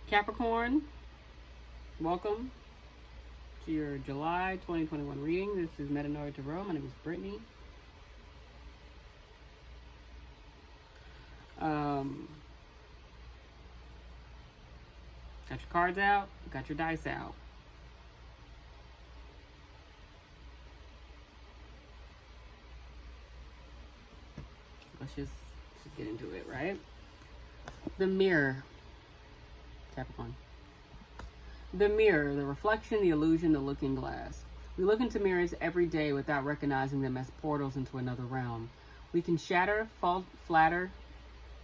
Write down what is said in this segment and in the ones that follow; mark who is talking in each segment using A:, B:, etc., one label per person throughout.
A: Capricorn, welcome to your July 2021 reading. This is Metanoia Tarot. My name is Brittany. Got your cards out, got your dice out. Let's just get into it, right? The mirror, Capricorn. The mirror, the reflection, the illusion, the looking glass. We look into mirrors every day without recognizing them as portals into another realm. We can shatter, flatter.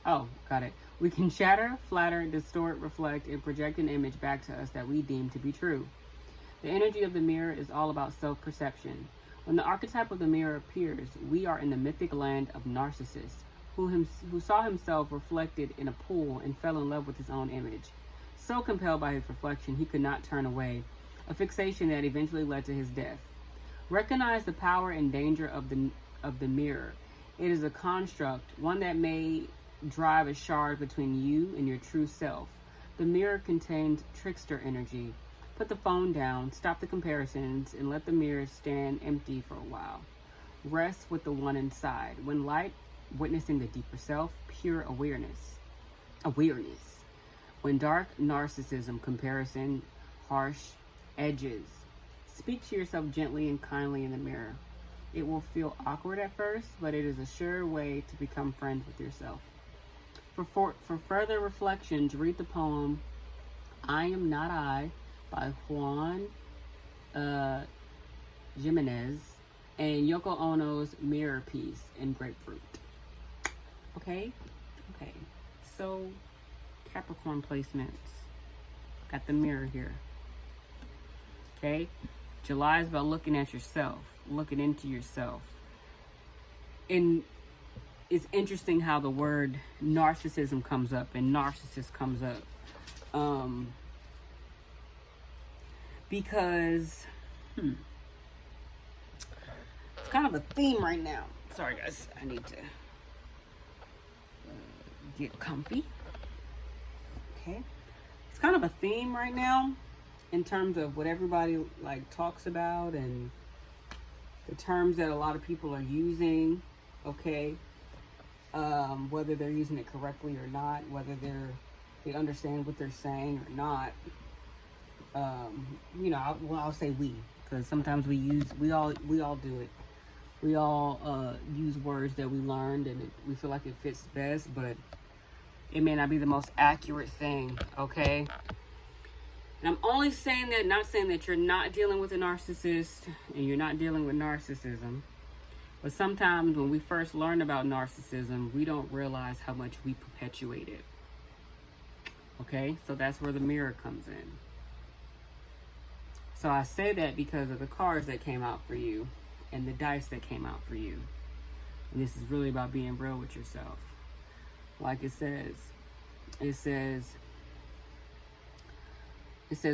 A: Oh, got it. We can shatter, flatter, distort, reflect, and project an image back to us that we deem to be true. The energy of the mirror is all about self-perception. When the archetype of the mirror appears, we are in the mythic land of Narcissus, who saw himself reflected in a pool and fell in love with his own image. So compelled by his reflection, he could not turn away, a fixation that eventually led to his death. Recognize the power and danger of the mirror. It is a construct, one that may drive a shard between you and your true self. The mirror contains trickster energy. Put the phone down, stop the comparisons, and let the mirror stand empty for a while. Rest with the one inside. When light, witnessing the deeper self, pure awareness. When dark, narcissism, comparison, harsh edges. Speak to yourself gently and kindly in the mirror. It will feel awkward at first, but it is a sure way to become friends with yourself. For further reflections, read the poem I Am Not I by Juan Jimenez and Yoko Ono's Mirror piece in Grapefruit. Okay? So, Capricorn placements. Got the mirror here. Okay? July is about looking at yourself, looking into yourself. And it's interesting how the word narcissism comes up and narcissist comes up. Because it's kind of a theme right now. Sorry guys, I need to get comfy. Okay, it's kind of a theme right now in terms of what everybody like talks about and the terms that a lot of people are using. Okay, whether they're using it correctly or not, whether they understand what they're saying or not. I'll say we, because sometimes we all do it. We all use words that we learned and we feel like it fits best, but it may not be the most accurate thing, okay? And I'm only saying that, not saying that you're not dealing with a narcissist and you're not dealing with narcissism, but sometimes when we first learn about narcissism, we don't realize how much we perpetuate it, okay? So that's where the mirror comes in. So I say that because of the cards that came out for you and the dice that came out for you. And this is really about being real with yourself. Like it says,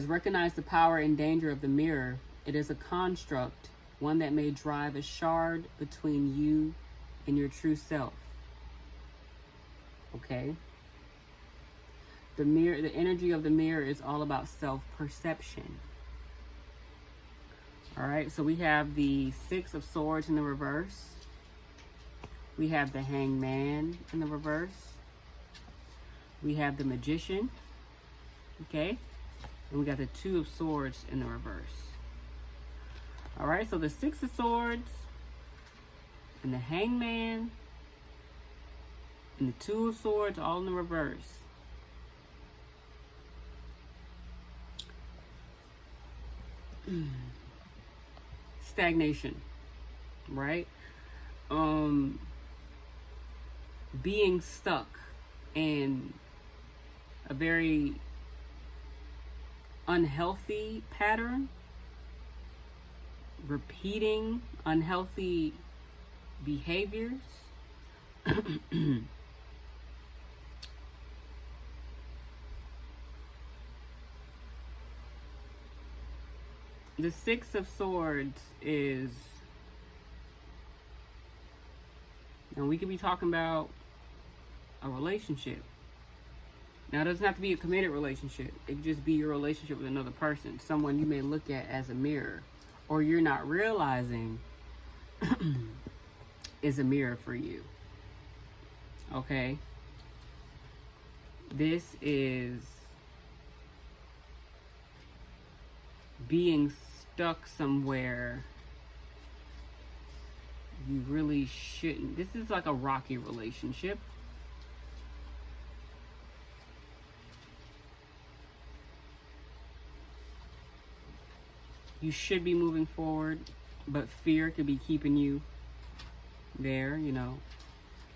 A: recognize the power and danger of the mirror. It is a construct, one that may drive a shard between you and your true self. Okay? The energy of the mirror is all about self-perception. All right, so we have the Six of Swords in the reverse. We have the Hangman in the reverse. We have the Magician, okay? And we got the Two of Swords in the reverse. All right, so the Six of Swords and the Hangman and the Two of Swords all in the reverse. Stagnation, right? Being stuck in a very unhealthy pattern, repeating unhealthy behaviors. The Six of Swords is, and we could be talking about a relationship. Now, it doesn't have to be a committed relationship. It could just be your relationship with another person, someone you may look at as a mirror, or you're not realizing is a mirror for you. Okay? This is being stuck somewhere you really shouldn't. This is like a rocky relationship. You should be moving forward, but fear could be keeping you there, you know,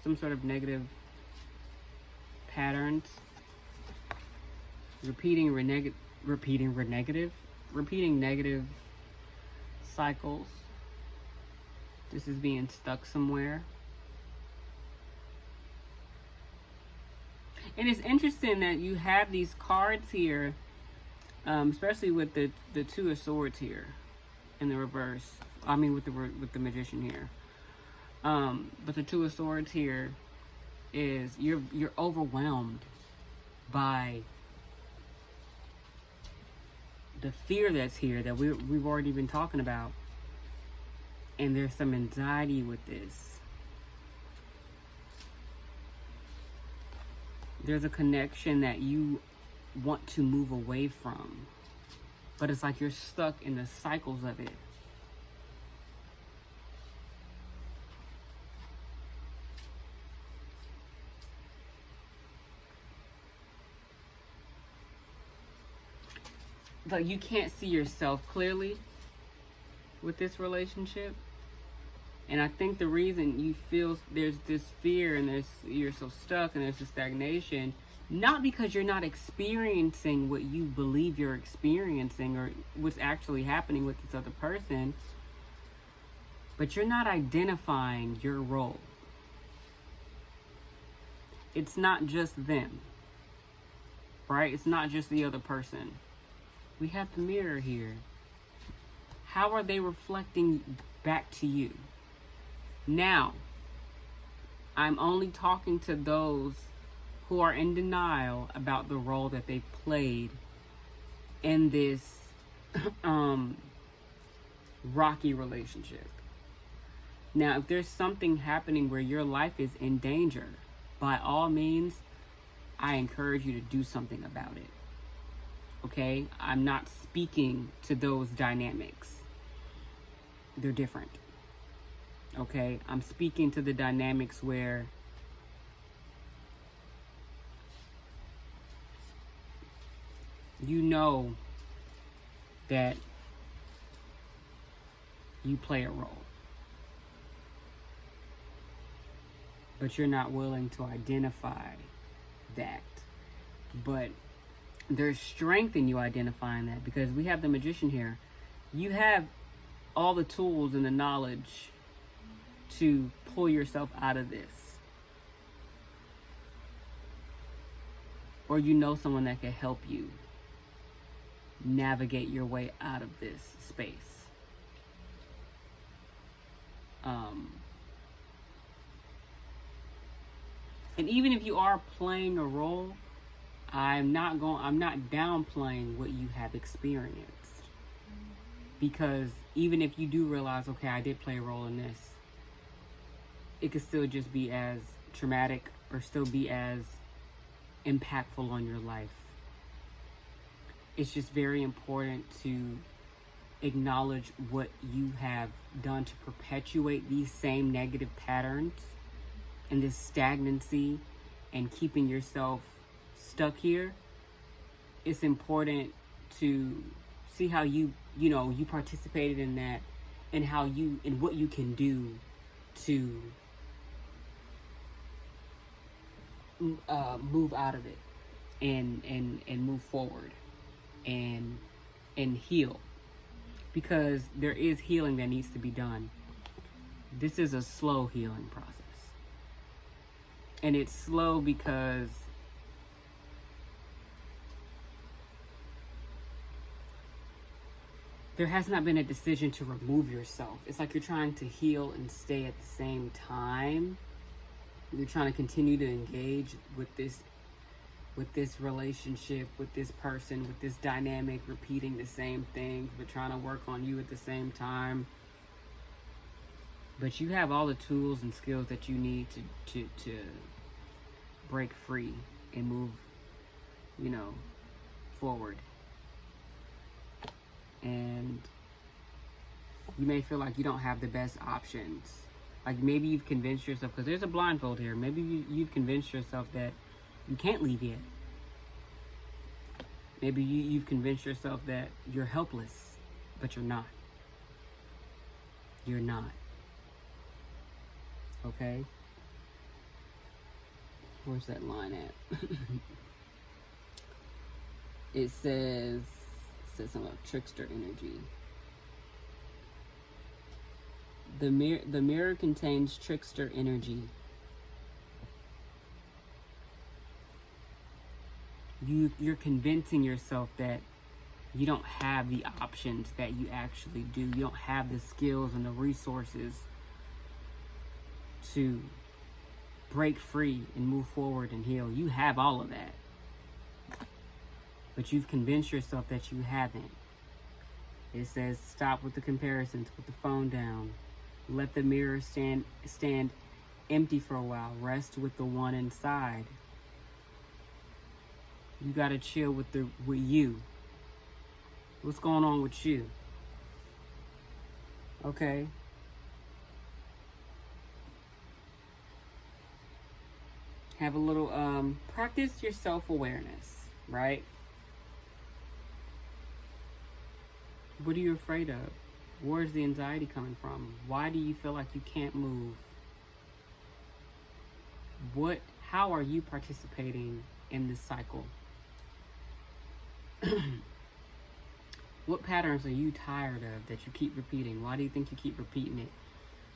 A: some sort of negative patterns, repeating negative cycles. This is being stuck somewhere. And it's interesting that you have these cards here, especially with the Two of Swords here in the reverse. I mean, with the Magician here. But the Two of Swords here is you're overwhelmed by the fear that's here that we've already been talking about. And there's some anxiety with this. There's a connection that you want to move away from, but it's like you're stuck in the cycles of it. But you can't see yourself clearly with this relationship. And I think the reason you feel there's this fear and you're so stuck and there's this stagnation, not because you're not experiencing what you believe you're experiencing or what's actually happening with this other person, but you're not identifying your role. It's not just them, right? It's not just the other person. We have the mirror here. How are they reflecting back to you? Now, I'm only talking to those who are in denial about the role that they played in this rocky relationship. Now, if there's something happening where your life is in danger, by all means, I encourage you to do something about it. Okay? I'm not speaking to those dynamics. They're different. Okay? I'm speaking to the dynamics where you know that you play a role, but you're not willing to identify that. But there's strength in you identifying that, because we have the Magician here. You have all the tools and the knowledge to pull yourself out of this. Or you know someone that can help you navigate your way out of this space. And even if you are playing a role, I'm not downplaying what you have experienced. Because even if you do realize, okay, I did play a role in this, it could still just be as traumatic or still be as impactful on your life. It's just very important to acknowledge what you have done to perpetuate these same negative patterns and this stagnancy and keeping yourself stuck here. It's important to see how you participated in that, and and what you can do to move out of it and move forward and heal, because there is healing that needs to be done. This is a slow healing process, and it's slow because there has not been a decision to remove yourself. It's like you're trying to heal and stay at the same time. You're trying to continue to engage with this with this relationship, with this person, with this dynamic, repeating the same thing, but trying to work on you at the same time. But you have all the tools and skills that you need to break free and move, you know, forward. And you may feel like you don't have the best options. Like maybe you've convinced yourself, because there's a blindfold here, maybe you've convinced yourself that you can't leave yet. Maybe you've convinced yourself that you're helpless, but you're not. You're not. Okay? Where's that line at? It says something about trickster energy. The mirror contains trickster energy. You're convincing yourself that you don't have the options that you actually do. You don't have the skills and the resources to break free and move forward and heal. You have all of that. But you've convinced yourself that you haven't. It says stop with the comparisons, put the phone down. Let the mirror stand empty for a while. Rest with the one inside. You gotta chill with you. What's going on with you? Okay. Have a little practice your self-awareness, right? What are you afraid of? Where's the anxiety coming from? Why do you feel like you can't move? How are you participating in this cycle? What patterns are you tired of that you keep repeating? Why do you think you keep repeating it?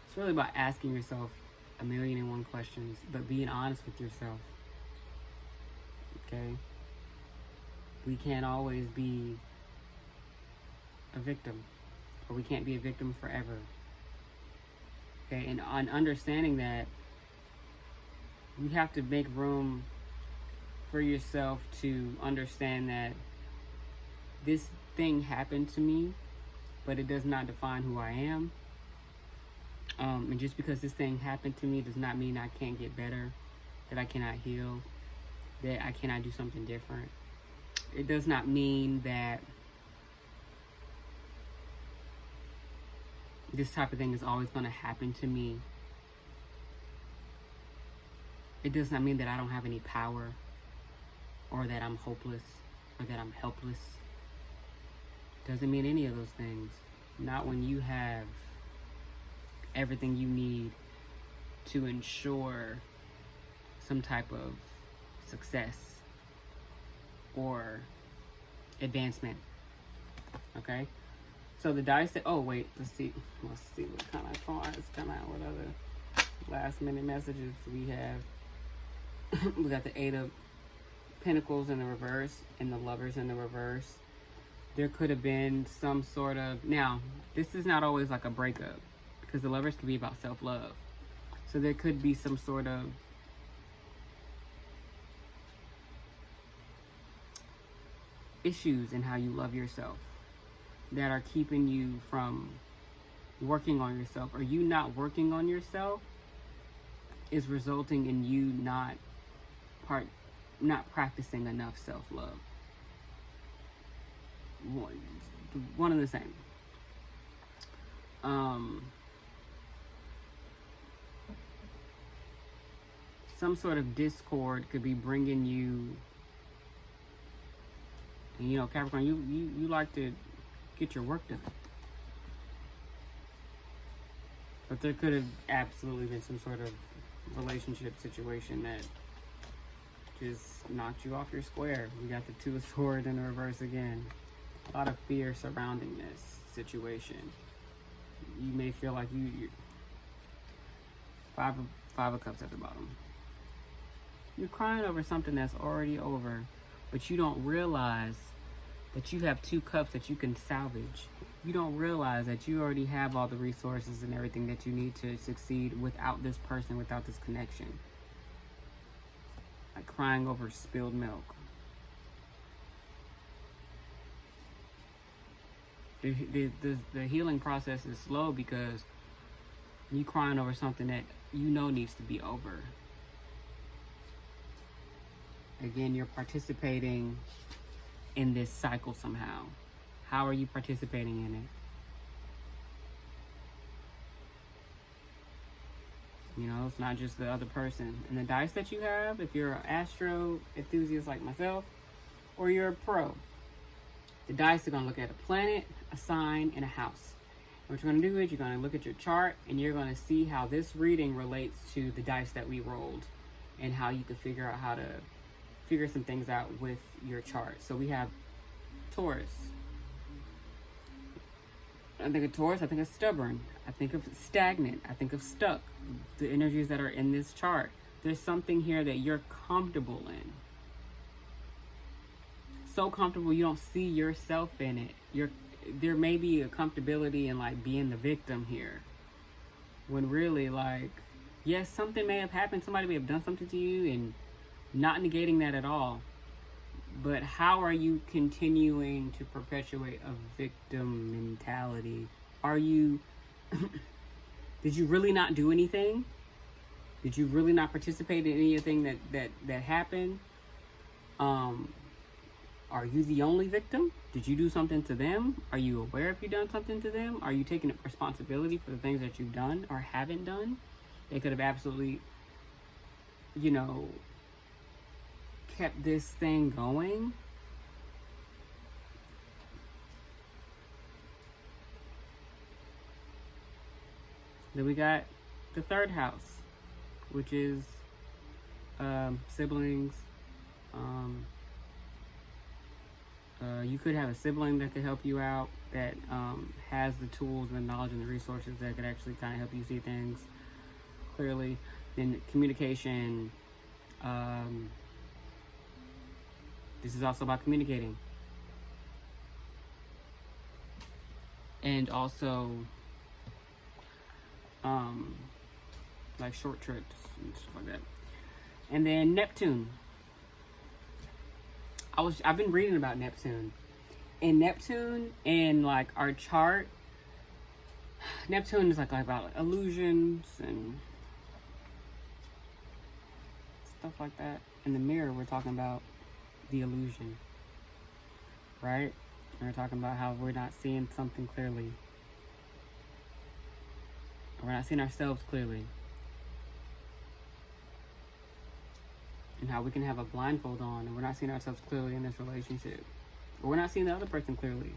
A: It's really about asking yourself 1,000,001 questions, but being honest with yourself. Okay? We can't always be a victim, or we can't be a victim forever. Okay? And on understanding that, you have to make room for yourself to understand that this thing happened to me, but it does not define who I am. And just because this thing happened to me does not mean I can't get better, that I cannot heal, that I cannot do something different. It does not mean that this type of thing is always going to happen to me. It does not mean that I don't have any power, or that I'm hopeless, or that I'm helpless. Doesn't mean any of those things. Not when you have everything you need to ensure some type of success or advancement. Okay? So the dice said, oh wait, let's see what kind of cards come out, what other last minute messages we have. We got the 8 of Pentacles in the reverse and the Lovers in the reverse. There could have been some sort of, now this is not always like a breakup, because the Lovers could be about self-love. So there could be some sort of issues in how you love yourself that are keeping you from working on yourself, or you not working on yourself is resulting in you not practicing enough self-love. One and the same. Some sort of discord could be bringing you, and you know, Capricorn, you like to get your work done. But there could have absolutely been some sort of relationship situation that just knocked you off your square. We got the 2 of Swords in the reverse again. A lot of fear surrounding this situation. You may feel like you five of Cups at the bottom. You're crying over something that's already over, but you don't realize that you have 2 cups that you can salvage. You don't realize that you already have all the resources and everything that you need to succeed without this person, without this connection. like crying over spilled milk. The healing process is slow because you crying over something that you know needs to be over. Again, you're participating in this cycle somehow. How are you participating in it? You know, it's not just the other person. And the dice that you have, if you're an astro enthusiast like myself, or you're a pro, the dice are going to look at a planet, a sign, and a house. And what you're going to do is you're going to look at your chart, and you're going to see how this reading relates to the dice that we rolled, and how you can figure out how to figure some things out with your chart. So we have Taurus. I think of Taurus, I think of stubborn. I think of stagnant. I think of stuck. The energies that are in this chart. There's something here that you're comfortable in. So comfortable you don't see yourself in it. There may be a comfortability in like being the victim here. When really, like, yes, something may have happened. Somebody may have done something to you, and not negating that at all. But how are you continuing to perpetuate a victim mentality? Are you, did you really not do anything? Did you really not participate in anything that happened? Are you the only victim? Did you do something to them? Are you aware if you've done something to them? Are you taking responsibility for the things that you've done or haven't done? They could have absolutely, you know, kept this thing going. Then we got the third house, which is siblings. You could have a sibling that could help you out, that has the tools and the knowledge and the resources that could actually kind of help you see things clearly. Then communication. This is also about communicating. And also, like short trips and stuff like that. And then Neptune. I've been reading about Neptune. And Neptune in like our chart, Neptune is like about illusions and stuff like that. In the mirror, we're talking about the illusion, right? We're talking about how we're not seeing something clearly. We're not seeing ourselves clearly. And how we can have a blindfold on and we're not seeing ourselves clearly in this relationship. Or we're not seeing the other person clearly.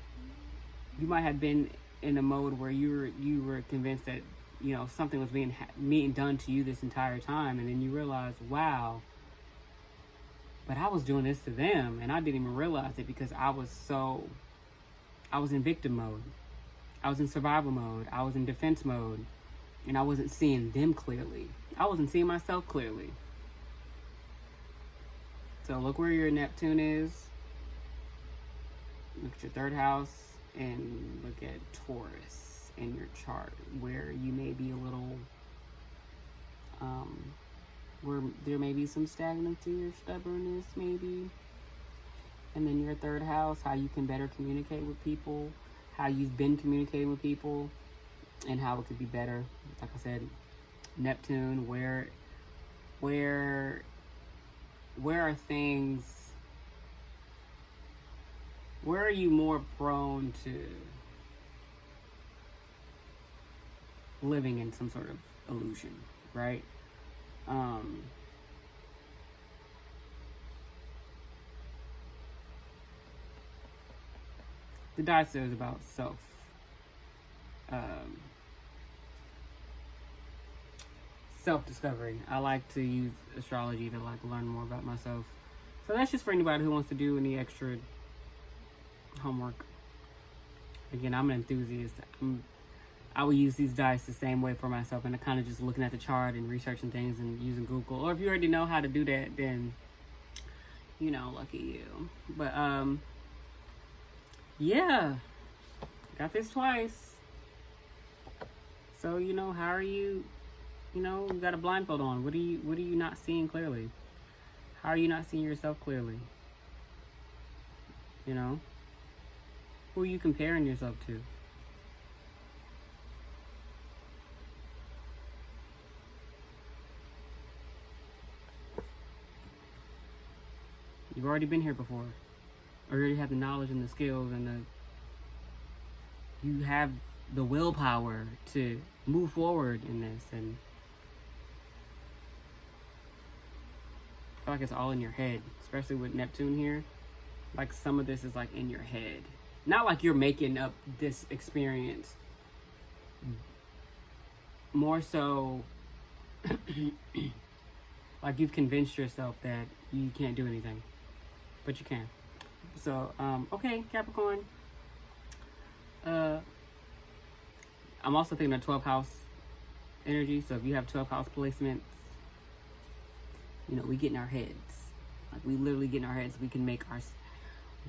A: You might have been in a mode where you were convinced that, you know, something was being done to you this entire time, and then you realize, wow, but I was doing this to them and I didn't even realize it because I was in victim mode. I was in survival mode. I was in defense mode. And I wasn't seeing them clearly. I wasn't seeing myself clearly. So look where your Neptune is. Look at your third house and look at Taurus in your chart, where you may be a little, where there may be some stagnancy or stubbornness maybe. And then your third house, how you can better communicate with people, how you've been communicating with people, and how it could be better. Like I said, Neptune, where are things, where are you more prone to living in some sort of illusion, right? The dice is about self-discovery. I like to use astrology to like learn more about myself. So that's just for anybody who wants to do any extra homework. Again, I'm an enthusiast. I will use these dice the same way for myself, and kind of just looking at the chart and researching things and using Google. Or if you already know how to do that, then, you know, lucky you. But yeah, got this twice. So, you know, how are you? You know, you got a blindfold on. What are you not seeing clearly? How are you not seeing yourself clearly? You know? Who are you comparing yourself to? You've already been here before. Or you already have the knowledge and the skills and you have the willpower to move forward in this, and I feel like it's all in your head, especially with Neptune here. Like some of this is like in your head. Not like you're making up this experience. More so like you've convinced yourself that you can't do anything. But you can. So, okay, Capricorn. I'm also thinking of 12th house energy. So if you have 12th house placements, you know, we get in our heads. Like we literally get in our heads. We can make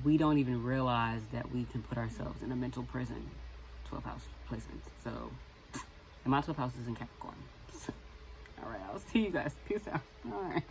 A: we don't even realize that we can put ourselves in a mental prison. 12th house placements. So, and my 12th house is in Capricorn. All right, I'll see you guys. Peace out. All right.